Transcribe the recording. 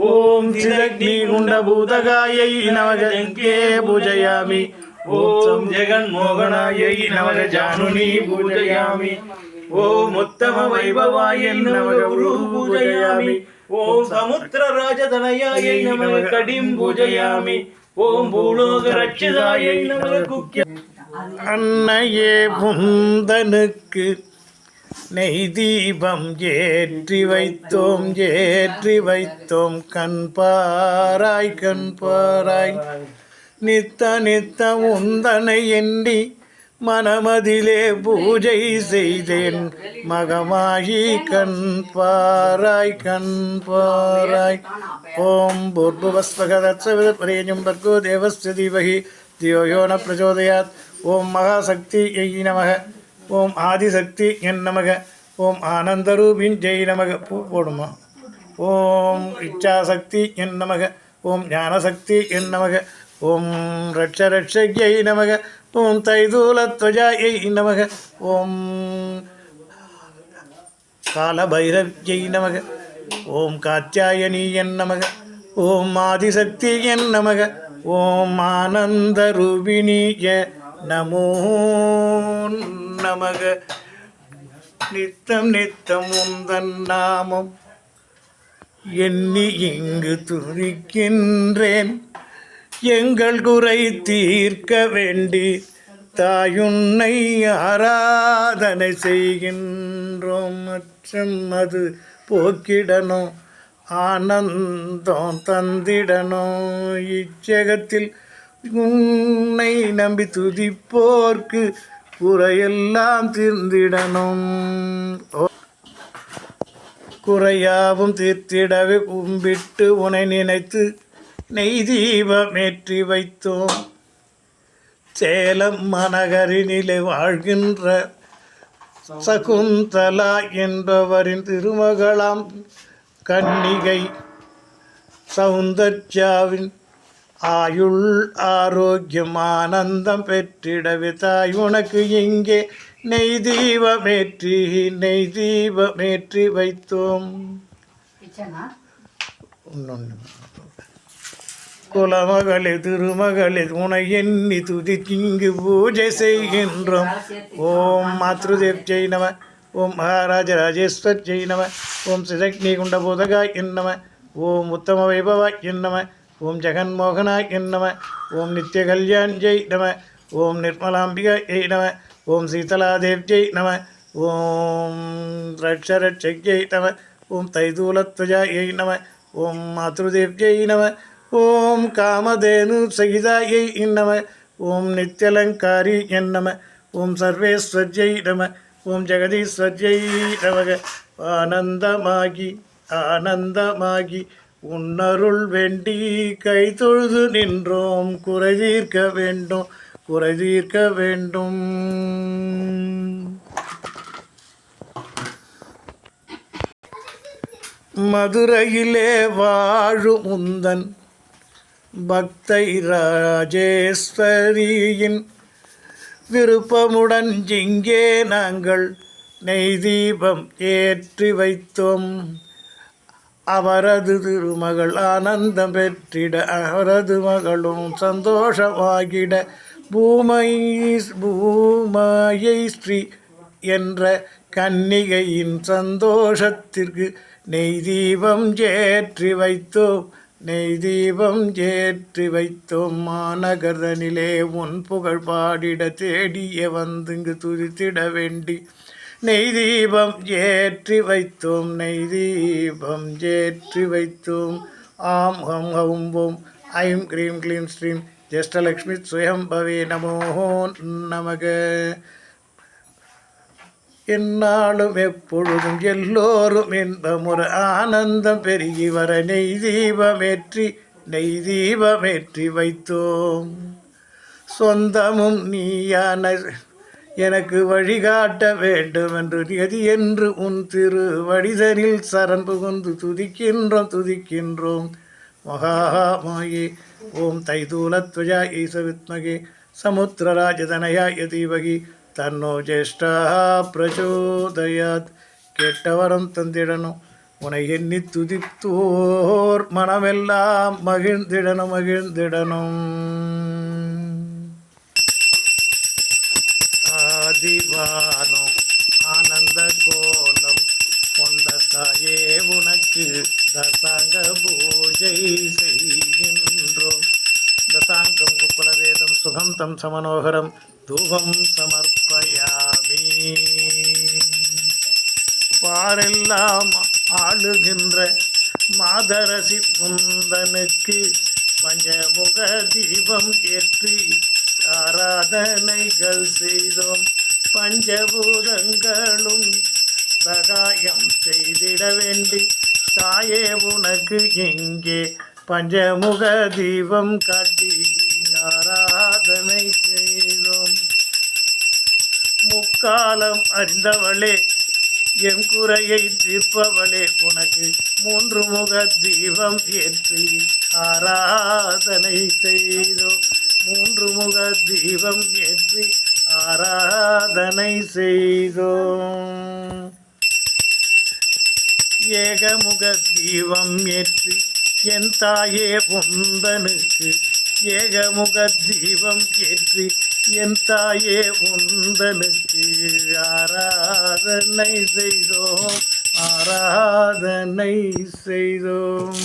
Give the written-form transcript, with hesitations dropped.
ஓம் சிதக்னிகுண்டபூதகாயை நமக ஜங்கே பூஜயாமி. ஓம் ஜெகன்மோகனாயை நமக ஜானுனி பூஜயாமி. ஓம் உத்தம வைபவாயை நமக குரு பூஜயாமி. ஓம் சமுத்திர ராஜதனயாயை நமக கடிம் பூஜயாமி. ஓம் பூலோக ரட்சிதாயை நமக குக்கிய. அன்னையே புந்தனுக்கு நெய் தீபம் ஏற்றி வைத்தோம் கண் பாராய் நித்த நித்த உந்தனை எண்ணி மனமதிலே பூஜை செய்தேன் மகமாகி கண் பாராய். ஓம் பூர்புவஸ்வகதத்சவிதத்வரேண்யம் பர்கோ தேவஸ்ய தீமஹி தியோ யோ ந பிரச்சோதயாத். ஓம் மகாசக்தி யை நமக. ஓம் ஆதிசக்தி என் நமக. ஓம் ஆனந்தரூபின் ஜெய் நமக. பூ போடுமா. ஓம் இச்சாசக்தி என் நமக. ஓம் ஞானசக்தி என் நமக. ஓம் ரட்சரட்சை நமக. ஓம் தைதூலத்வஜாயை நமக. ஓம் காலபைரவ்யை நமக. ஓம் காத்யாயனி என் நமக. ஓம் ஆதிசக்தி என் நமக. ஓம் ஆனந்தரூபிணிய நமோ நமக. நித்தம் நித்தம் உந்தன் நாமம் எண்ணி இங்கு துதிக்கின்றேன். எங்கள் குறை தீர்க்க வேண்டி தாயுன்னை ஆராதனை செய்கின்றோம். மற்றும் அது போக்கிடணும், ஆனந்தம் தந்திடணும். இச்சகத்தில் உன்னை நம்பி துதிப்போர்க்கு குறையெல்லாம் தீர்ந்திடணும். குறையாவும் தீர்த்திடவே கும்பிட்டு உனை நினைத்து நெய் தீபமேற்றி வைத்தோம். சேலம் மாநகரினிலே வாழ்கின்ற சகுந்தலா என்பவரின் திருமகளாம் கன்னிகை சௌந்தர்யாவின் ஆயுள் ஆரோக்கியம் ஆனந்தம் பெற்றிடவே தாய் உனக்கு இங்கே நெய் தீபமேற்றி வைத்தோம். குலமகளே திருமகளே உனை எண்ணி துதிக்கிங்கு பூஜை செய்கின்றோம். ஓம் மாத்ருதேவ் ஜெய் நம. ஓம் மகாராஜ ராஜேஸ்வர் ஜெய் நம. ஓம் சிதக்னிகுண்டபூதகாய் நம. ஓம் உத்தம வைபவாய் நம. ஓம் ஜெகன்மோகனாய் நம. ஓம் நித்திய கல்யாண் ஜெய் நம. ஓம் நிர்மலாம்பிகை நம. ஓம் சீதலாதேவ் ஜெய் நம. ஓம் ரட்சரட்சை நம. ஓம் தைதூலத்வஜாயை நம. ஓம் மாத்ருதேவ் ஜெய் நம. ஓம் காமதேனு சகிதாயை நம. ஓம் நித்யலங்காரி நம. ஓம் சர்வேஸ்வர்ஜை நம. ஓம் ஜெகதீஸ்வர்ஜை நமக. ஆனந்தமாகி உன்னருள் வேண்டி கை தொழுது நின்றோம். குறை தீர்க்க வேண்டும். மதுரையிலே வாழும் உந்தன் பக்தை ராஜேஸ்வரியின் விருப்பமுடன் இங்கே நாங்கள் நெய் தீபம் ஏற்றி வைத்தோம். அவரது திருமகள் ஆனந்தம் பெற்றிட அவரது மகளும் சந்தோஷமாகிட பூமாயை ஸ்ரீ என்ற கன்னிகையின் சந்தோஷத்திற்கு நெய் தீபம் ஏற்றி வைத்தோம். மாநகரனிலே உன் புகழ் பாடிட தேடிய வந்துங்கு துதித்திட வேண்டி நெய் தீபம் ஏற்றி வைத்தோம். ஆம் ஹம் ஹம் ஓம் ஐம் க்ரீம் க்ளீம் ஸ்ரீம் ஜெஷ்டலக்ஷ்மி ஸ்வயம்பவே நமோ நமக. என்னாலும் எப்பொழுதும் எல்லோரும் இன்பமுற ஆனந்தம் பெருகி வர நெய் தீபமேற்றி வைத்தோம். சொந்தமும் நீயான எனக்கு வழிகாட்ட வேண்டும் என்று எது என்று உன் திரு வடிதனில் சரண் புகுந்து துதிக்கின்றோம். மகாமாயே ஓம் தைதூலத்வஜாயை சவித்மகே சமுத்திரராஜதனயாய தீமகி தன்னோ ஜேஷ்டா பிரச்சோதயாத். கேட்டவரம் தந்திடணும், உனை எண்ணி துதித்தோர் மனமெல்லாம் மகிழ்ந்திடணும் மகிழ்ந்திடணும். ஆதிவாரம் ஆனந்த கோலம் கொண்ட தாயே உனக்கு தசாங்க பூஜை செய்கின்றோம். தசாங்கம் குக்குலவேதம் சுகம் தம் சமனோகரம் தூபம் சமர்ப்பயாமி. பாரெல்லாம் ஆளுகின்ற மாதரசி முந்தனுக்கு பஞ்சமுக தீபம் ஏற்றி ஆராதனைகள் செய்தோம். பஞ்சபூதங்களும் சகாயம் செய்திட வேண்டி தாயே உனக்கு இங்கே பஞ்சமுக தீபம் காட்டி ஆராதனை செய்தோம். முக்காலம் அறிந்தவளே எம் குறையை தீர்ப்பவளே உனக்கு 3 முக தீபம் ஏற்றி ஆராதனை செய்தோம். 3 முக தீபம் ஏற்றி ஆராதனை செய்தோம். ஏகமுக தீபம் ஏற்றி என் தாயே உந்தனுக்கு ஏகமுக தீபம் ஏற்றி என் தாயே உந்தனுக்கு ஆராதனை செய்தோம் ஆராதனை செய்தோம்.